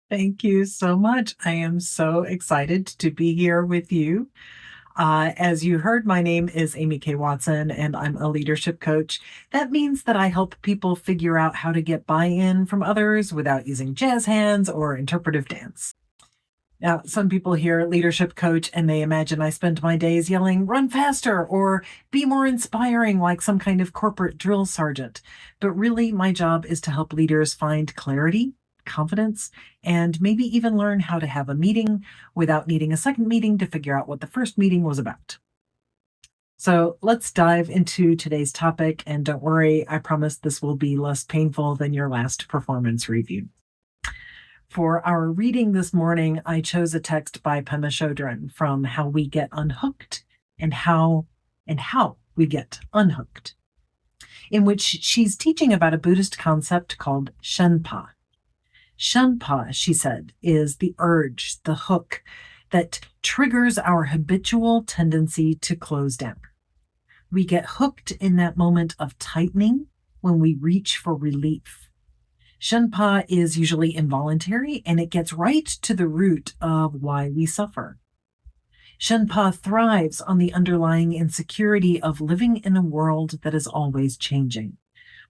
Thank you so much. I am so excited to be here with you. As you heard, my name is Amy K. Watson, and I'm a leadership coach. That means that I help people figure out how to get buy in from others without using jazz hands or interpretive dance. Now, some people hear leadership coach and they imagine I spend my days yelling, run faster or be more inspiring like some kind of corporate drill sergeant. But really, my job is to help leaders find clarity, confidence, and maybe even learn how to have a meeting without needing a second meeting to figure out what the first meeting was about. So let's dive into today's topic. And don't worry, I promise this will be less painful than your last performance review. For our reading this morning, I chose a text by Pema Chodron from How We Get Unhooked and How We Get Unhooked, in which she's teaching about a Buddhist concept called Shenpa. Shenpa, she said, is the urge, the hook that triggers our habitual tendency to close down. We get hooked in that moment of tightening when we reach for relief. Shenpa is usually involuntary, and it gets right to the root of why we suffer. Shenpa thrives on the underlying insecurity of living in a world that is always changing.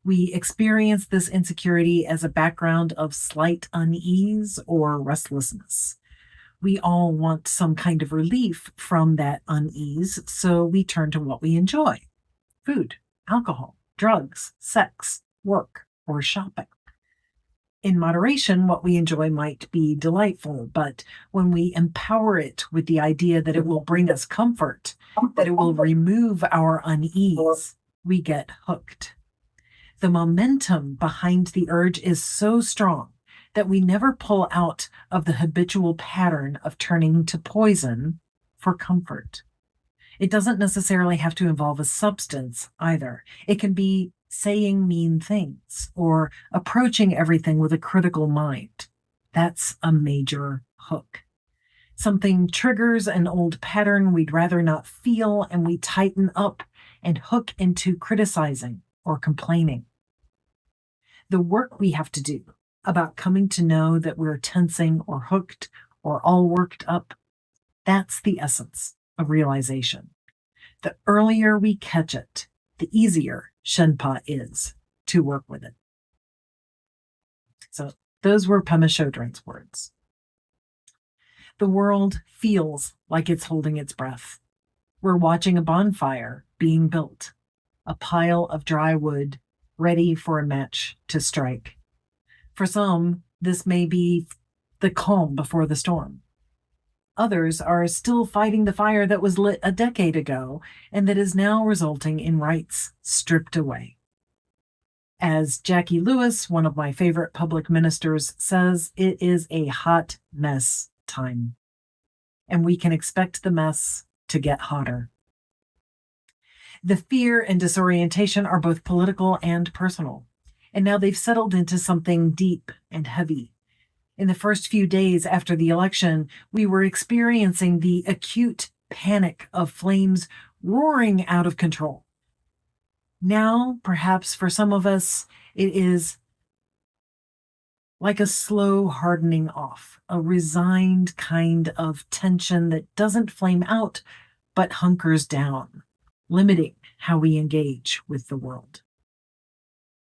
We experience this insecurity as a background of slight unease or restlessness. We all want some kind of relief from that unease, so we turn to what we enjoy: food, alcohol, drugs, sex, work, or shopping. In moderation, what we enjoy might be delightful, but when we empower it with the idea that it will bring us comfort, that it will remove our unease, we get hooked. The momentum behind the urge is so strong that we never pull out of the habitual pattern of turning to poison for comfort. It doesn't necessarily have to involve a substance either. It can be saying mean things or approaching everything with a critical mind. That's a major hook. Something triggers an old pattern we'd rather not feel, and we tighten up and hook into criticizing or complaining. The work we have to do about coming to know that we're tensing or hooked or all worked up, that's the essence of realization. The earlier we catch it, the easier Shenpa is to work with it. So those were Pema Chodron's words. The world feels like it's holding its breath. We're watching a bonfire being built, a pile of dry wood ready for a match to strike. For some, this may be the calm before the storm. Others are still fighting the fire that was lit a decade ago and that is now resulting in rights stripped away. As Jackie Lewis, one of my favorite public ministers, says, it is a hot mess time, and we can expect the mess to get hotter. The fear and disorientation are both political and personal, and now they've settled into something deep and heavy. In the first few days after the election, we were experiencing the acute panic of flames roaring out of control. Now, perhaps for some of us, it is like a slow hardening off, a resigned kind of tension that doesn't flame out, but hunkers down, limiting how we engage with the world.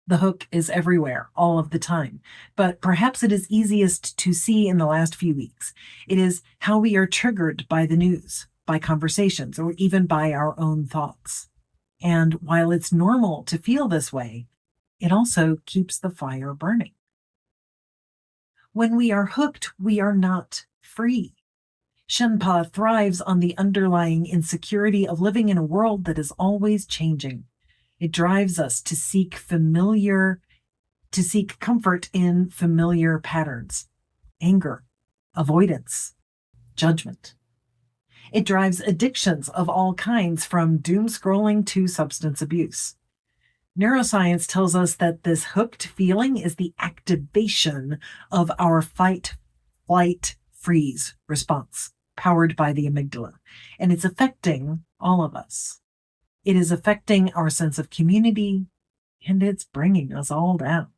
The hook is everywhere, all of the time, but perhaps it is easiest to see in the last few weeks. It is how we are triggered by the news, by conversations, or even by our own thoughts. And while it's normal to feel this way, it also keeps the fire burning. When we are hooked, we are not free. Shenpa thrives on the underlying insecurity of living in a world that is always changing. It drives us to seek comfort in familiar patterns: anger, avoidance, judgment. It drives addictions of all kinds, from doom scrolling to substance abuse. Neuroscience tells us that this hooked feeling is the activation of our fight, flight, freeze response, powered by the amygdala, and it's affecting all of us. It is affecting our sense of community, and it's bringing us all down.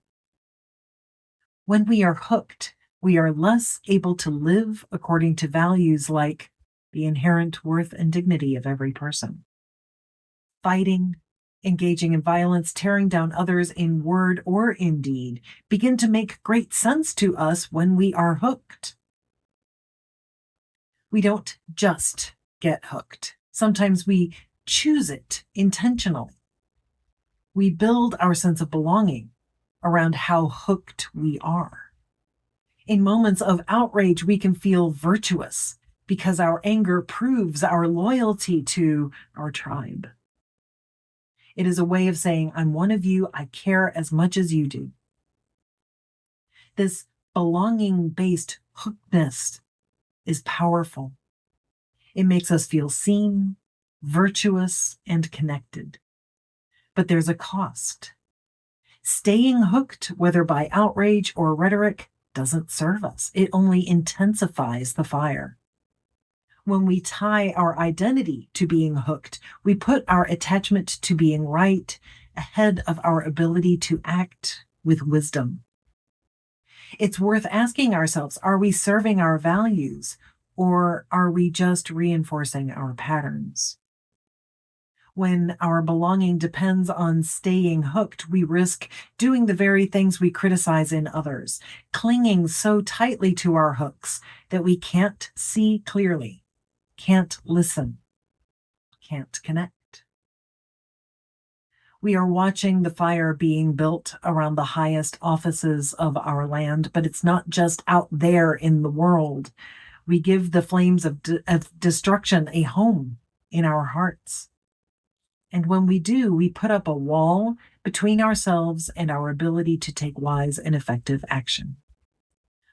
When we are hooked, We are less able to live according to values like the inherent worth and dignity of every person. Fighting, engaging in violence, tearing down others in word or in deed begin to make great sense to us when we are hooked. We don't just get hooked. Sometimes we choose it intentionally. We build our sense of belonging around how hooked we are. In moments of outrage, we can feel virtuous because our anger proves our loyalty to our tribe. It is a way of saying, I'm one of you, I care as much as you do. This belonging-based hookedness is powerful. It makes us feel seen, virtuous, and connected. But there's a cost. Staying hooked, whether by outrage or rhetoric, doesn't serve us. It only intensifies the fire. When we tie our identity to being hooked, we put our attachment to being right ahead of our ability to act with wisdom. It's worth asking ourselves, are we serving our values or are we just reinforcing our patterns? When our belonging depends on staying hooked, we risk doing the very things we criticize in others, clinging so tightly to our hooks that we can't see clearly, can't listen, can't connect. We are watching the fire being built around the highest offices of our land, but it's not just out there in the world. We give the flames of destruction a home in our hearts. And when we do, we put up a wall between ourselves and our ability to take wise and effective action.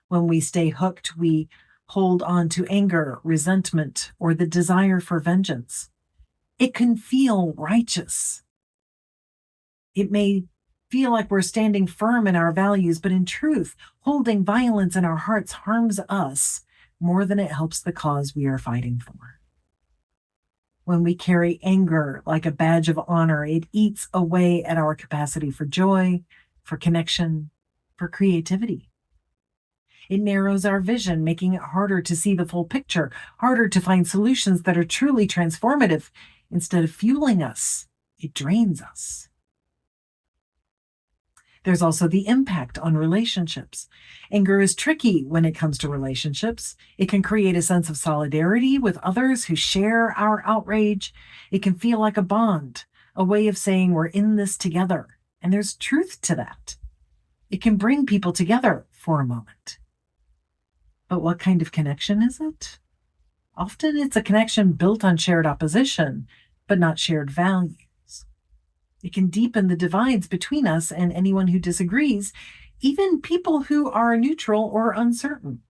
When we stay hooked, we hold on to anger, resentment, or the desire for vengeance. It can feel righteous. It may feel like we're standing firm in our values, but in truth, holding violence in our hearts harms us more than it helps the cause we are fighting for. When we carry anger like a badge of honor, it eats away at our capacity for joy, for connection, for creativity. It narrows our vision, making it harder to see the full picture, harder to find solutions that are truly transformative. Instead of fueling us, it drains us. There's also the impact on relationships. Anger is tricky when it comes to relationships. It can create a sense of solidarity with others who share our outrage. It can feel like a bond, a way of saying we're in this together. And there's truth to that. It can bring people together for a moment. But what kind of connection is it? Often it's a connection built on shared opposition, but not shared value. It can deepen the divides between us and anyone who disagrees, even people who are neutral or uncertain.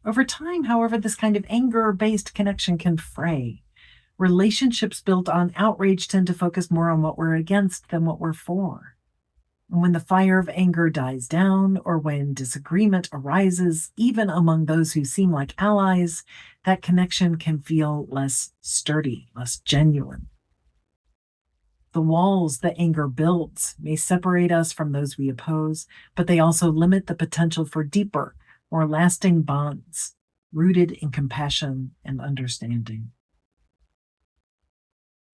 Over time, however, this kind of anger-based connection can fray. Relationships built on outrage tend to focus more on what we're against than what we're for. And when the fire of anger dies down, or when disagreement arises, even among those who seem like allies, that connection can feel less sturdy, less genuine. The walls that anger builds may separate us from those we oppose, but they also limit the potential for deeper, more lasting bonds rooted in compassion and understanding.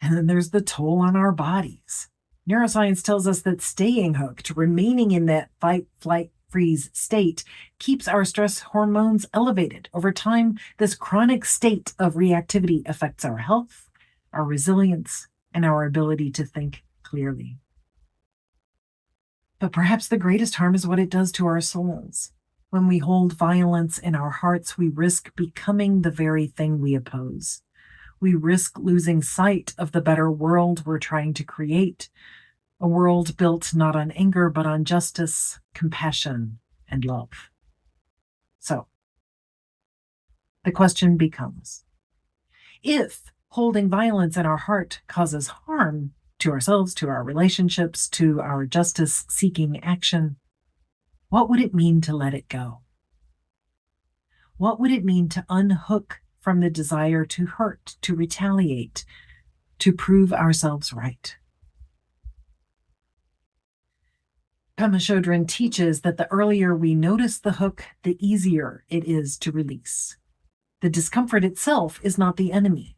And then there's the toll on our bodies. Neuroscience tells us that staying hooked, remaining in that fight, flight, freeze state, keeps our stress hormones elevated. Over time, this chronic state of reactivity affects our health, our resilience, and our ability to think clearly. But perhaps the greatest harm is what it does to our souls. When we hold violence in our hearts, we risk becoming the very thing we oppose. We risk losing sight of the better world we're trying to create, a world built not on anger, but on justice, compassion, and love. So, the question becomes, if holding violence in our heart causes harm to ourselves, to our relationships, to our justice-seeking action, what would it mean to let it go? What would it mean to unhook from the desire to hurt, to retaliate, to prove ourselves right? Pema Chodron teaches that the earlier we notice the hook, the easier it is to release. The discomfort itself is not the enemy.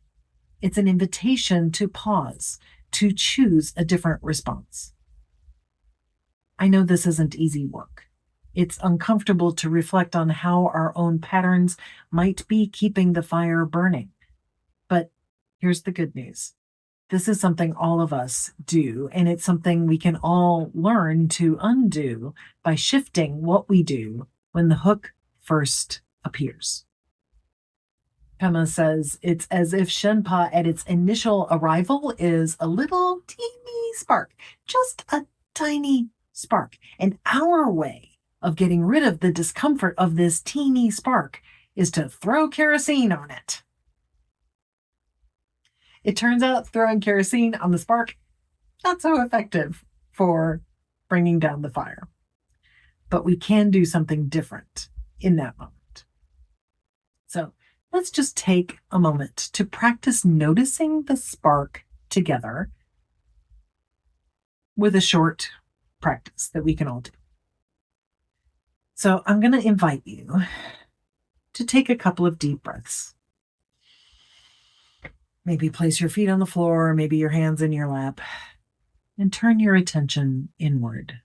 It's an invitation to pause, to choose a different response. I know this isn't easy work. It's uncomfortable to reflect on how our own patterns might be keeping the fire burning. But here's the good news. This is something all of us do, and it's something we can all learn to undo by shifting what we do when the hook first appears. Pema says it's as if Shenpa at its initial arrival is a little teeny spark, just a tiny spark. And our way of getting rid of the discomfort of this teeny spark is to throw kerosene on it. It turns out throwing kerosene on the spark, not so effective for bringing down the fire. But we can do something different in that moment. So let's just take a moment to practice noticing the spark together with a short practice that we can all do. So I'm going to invite you to take a couple of deep breaths. Maybe place your feet on the floor, maybe your hands in your lap, and turn your attention inward.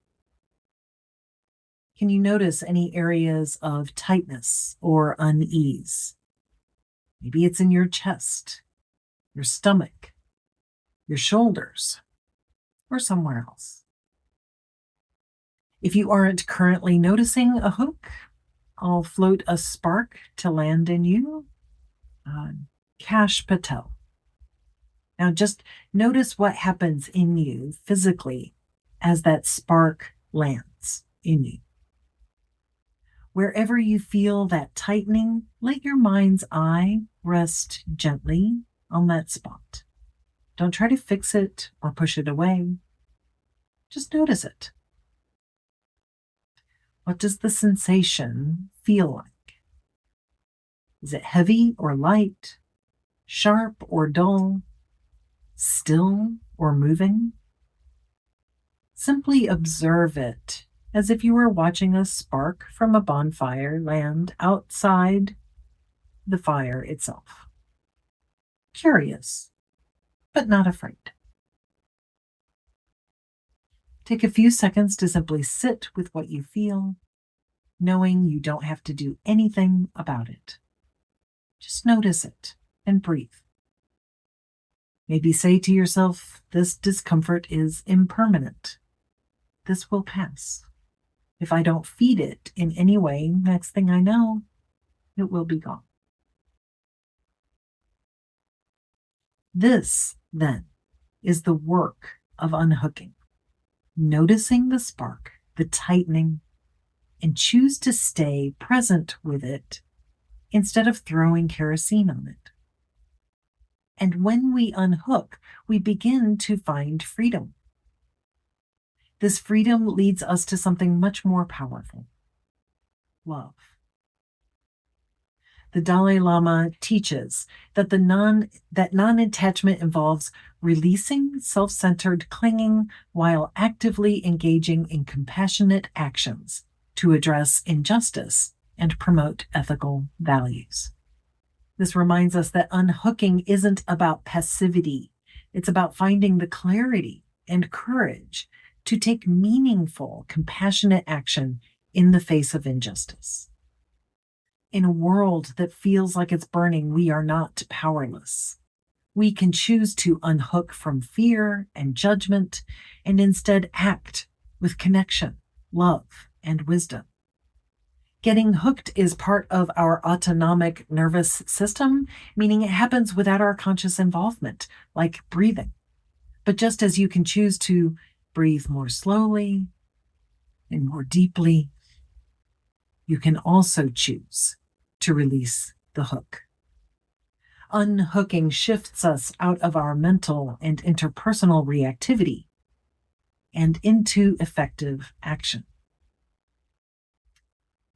Can you notice any areas of tightness or unease? Maybe it's in your chest, your stomach, your shoulders, or somewhere else. If you aren't currently noticing a hook, I'll float a spark to land in you. Cash Patel. Now just notice what happens in you physically as that spark lands in you. Wherever you feel that tightening, let your mind's eye rest gently on that spot. Don't try to fix it or push it away. Just notice it. What does the sensation feel like? Is it heavy or light? Sharp or dull? Still or moving? Simply observe it as if you were watching a spark from a bonfire land outside the fire itself. Curious, but not afraid. Take a few seconds to simply sit with what you feel, knowing you don't have to do anything about it. Just notice it and breathe. Maybe say to yourself, this discomfort is impermanent. This will pass. If I don't feed it in any way, next thing I know, it will be gone. This, then, is the work of unhooking. Noticing the spark, the tightening, and choose to stay present with it instead of throwing kerosene on it. And when we unhook, we begin to find freedom. This freedom leads us to something much more powerful: love. The Dalai Lama teaches that non-attachment involves releasing self-centered clinging while actively engaging in compassionate actions to address injustice and promote ethical values. This reminds us that unhooking isn't about passivity. It's about finding the clarity and courage to take meaningful, compassionate action in the face of injustice. In a world that feels like it's burning, we are not powerless. We can choose to unhook from fear and judgment and instead act with connection, love, and wisdom. Getting hooked is part of our autonomic nervous system, meaning it happens without our conscious involvement, like breathing. But just as you can choose to breathe more slowly and more deeply, you can also choose to release the hook. Unhooking shifts us out of our mental and interpersonal reactivity and into effective action.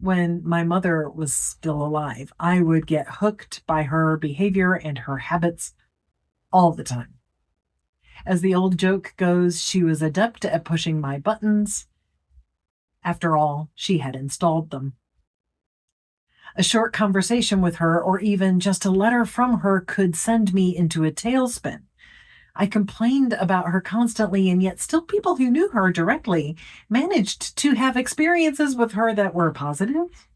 When my mother was still alive, I would get hooked by her behavior and her habits all the time. As the old joke goes, she was adept at pushing my buttons, After all, she had installed them. A short conversation with her, or even just a letter from her, could send me into a tailspin. I complained about her constantly, and yet still people who knew her directly managed to have experiences with her that were positive,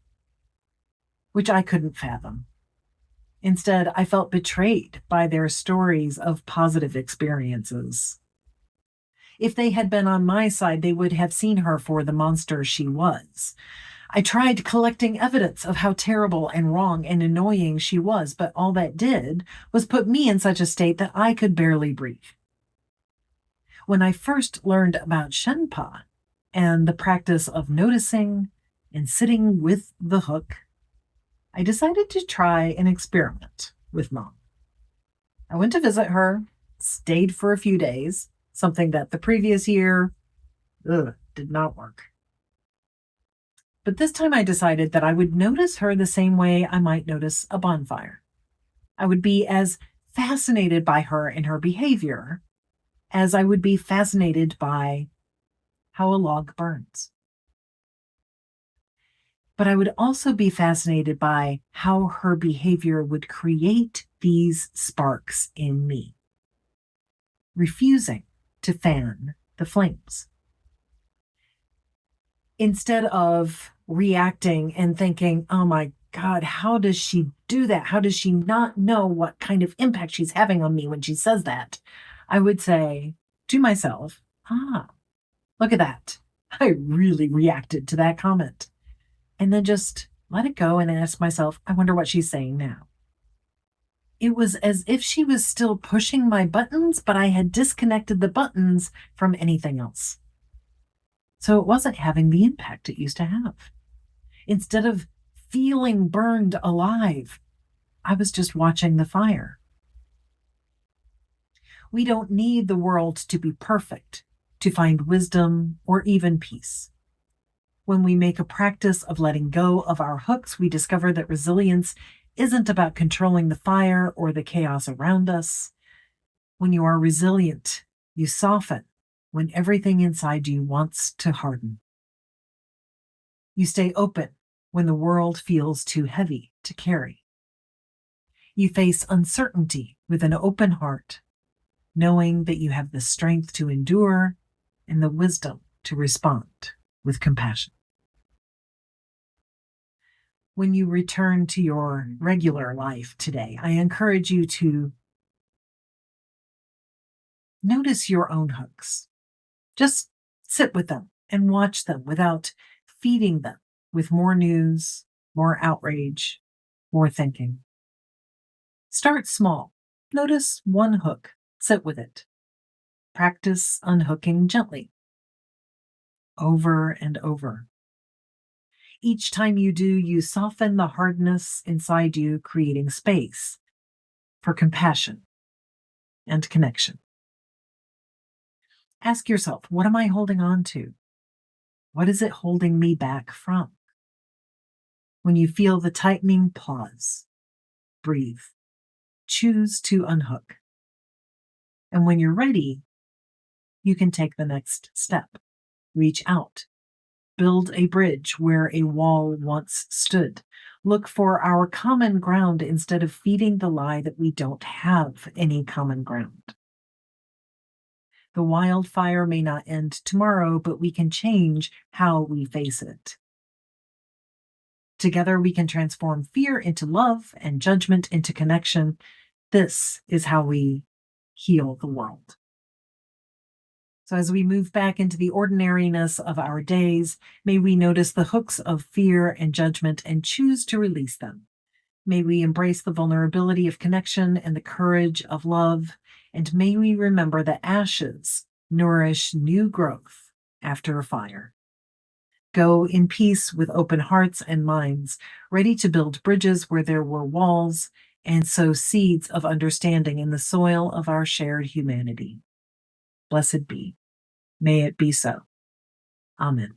which I couldn't fathom. Instead, I felt betrayed by their stories of positive experiences. If they had been on my side, they would have seen her for the monster she was. I tried collecting evidence of how terrible and wrong and annoying she was, but all that did was put me in such a state that I could barely breathe. When I first learned about Shenpa and the practice of noticing and sitting with the hook, I decided to try an experiment with Mom. I went to visit her, stayed for a few days, something that the previous year did not work. But this time I decided that I would notice her the same way I might notice a bonfire. I would be as fascinated by her and her behavior as I would be fascinated by how a log burns. But I would also be fascinated by how her behavior would create these sparks in me, refusing to fan the flames. Instead of reacting and thinking, oh my God, how does she do that? How does she not know what kind of impact she's having on me when she says that? I would say to myself, look at that. I really reacted to that comment. And then just let it go and ask myself, I wonder what she's saying now. It was as if she was still pushing my buttons, but I had disconnected the buttons from anything else. So it wasn't having the impact it used to have. Instead of feeling burned alive, I was just watching the fire. We don't need the world to be perfect to find wisdom or even peace. When we make a practice of letting go of our hooks, we discover that resilience isn't about controlling the fire or the chaos around us. When you are resilient, you soften when everything inside you wants to harden. You stay open when the world feels too heavy to carry. You face uncertainty with an open heart, knowing that you have the strength to endure and the wisdom to respond with compassion. When you return to your regular life today, I encourage you to notice your own hooks. Just sit with them and watch them without feeding them with more news, more outrage, more thinking. Start small. Notice one hook. Sit with it. Practice unhooking gently, over and over. Each time you do, you soften the hardness inside you, creating space for compassion and connection. Ask yourself, what am I holding on to? What is it holding me back from? When you feel the tightening, pause, breathe, choose to unhook. And when you're ready, you can take the next step. Reach out. Build a bridge where a wall once stood. Look for our common ground instead of feeding the lie that we don't have any common ground. The wildfire may not end tomorrow, but we can change how we face it. Together, we can transform fear into love and judgment into connection. This is how we heal the world. So as we move back into the ordinariness of our days, may we notice the hooks of fear and judgment and choose to release them. May we embrace the vulnerability of connection and the courage of love, and may we remember that ashes nourish new growth after a fire. Go in peace with open hearts and minds, ready to build bridges where there were walls, and sow seeds of understanding in the soil of our shared humanity. Blessed be. May it be so. Amen.